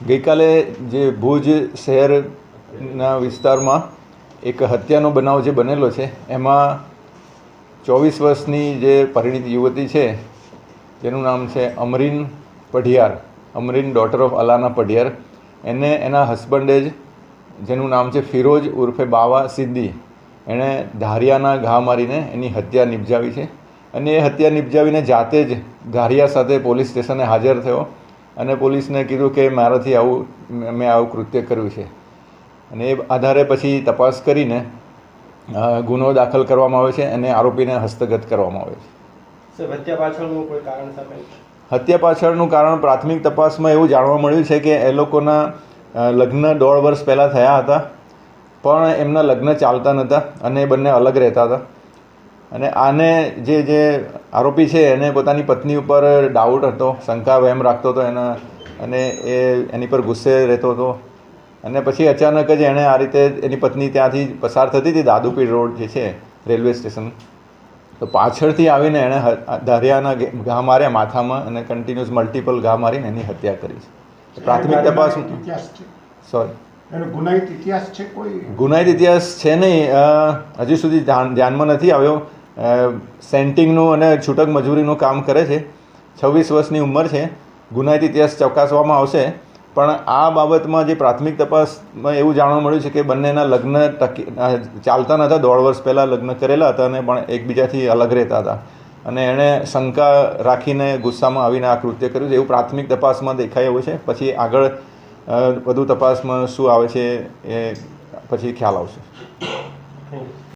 ગઈકાલે જે ભુજ શહેરના વિસ્તારમાં એક હત્યાનો બનાવ જે બનેલો છે એમાં 24 વર્ષની જે પરિણીત યુવતી છે જેનું નામ છે અમરીન પઢિયાર, અમરીન ડોટર ઓફ અલાના પઢિયાર, એને એના હસબન્ડે જ જેનું નામ છે ફિરોજ ઉર્ફે બાવા સિદ્દી, એણે ધારિયાના ઘા મારીને એની હત્યા નિપજાવી છે. અને એ હત્યા નિપજાવીને જાતે જ ધારિયા સાથે પોલીસ સ્ટેશને હાજર થયો અને પોલીસને કીધું કે મારાથી મેં આવું કૃત્ય કર્યું છે. અને એ આધારે પછી તપાસ કરીને ગુનો દાખલ કરવામાં આવ્યો છે અને આરોપીને હસ્તગત કરવામાં આવ્યો છે. હત્યા પાછળનું કોઈ કારણ સામે? હત્યા પાછળનું કારણ પ્રાથમિક તપાસમાં એવું જાણવા મળ્યું છે કે એ લોકોના લગ્ન 1.5 વર્ષ પહેલાં થયા હતા, પણ એમના લગ્ન ચાલતા નહોતા અને એ બંને અલગ રહેતા હતા. અને આને જે આરોપી છે એને પોતાની પત્ની ઉપર ડાઉટ હતો, શંકા વહેમ રાખતો હતો અને એ એની પર ગુસ્સે રહેતો હતો. અને પછી અચાનક જ એણે આ રીતે એની પત્ની ત્યાંથી પસાર થતી હતી દાદુપીર રોડ જે છે રેલવે સ્ટેશન, તો પાછળથી આવીને એણે ધારિયાના ઘા માર્યા માથામાં અને કન્ટિન્યુઅસ મલ્ટિપલ ઘા મારીને એની હત્યા કરી છે. પ્રાથમિક તપાસ ગુનાહિત ઇતિહાસ છે નહીં, હજી સુધી ધ્યાનમાં નથી આવ્યો. સેન્ટિંગનું અને છૂટક મજૂરીનું કામ કરે છે, 26 વર્ષની ઉંમર છે. ગુનાહિત ઇતિહાસ ચકાસવામાં આવશે, પણ આ બાબતમાં જે પ્રાથમિક તપાસમાં એવું જાણવા મળ્યું છે કે બંનેના લગ્ન ચાલતા નહોતા, 1.5 વર્ષ પહેલાં લગ્ન કરેલા હતા અને પણ એકબીજાથી અલગ રહેતા હતા. અને એણે શંકા રાખીને ગુસ્સામાં આવીને આ કૃત્ય કર્યું છે એવું પ્રાથમિક તપાસમાં દેખાય એવું છે. પછી આગળ વધુ તપાસમાં શું આવે છે એ પછી ખ્યાલ આવશે.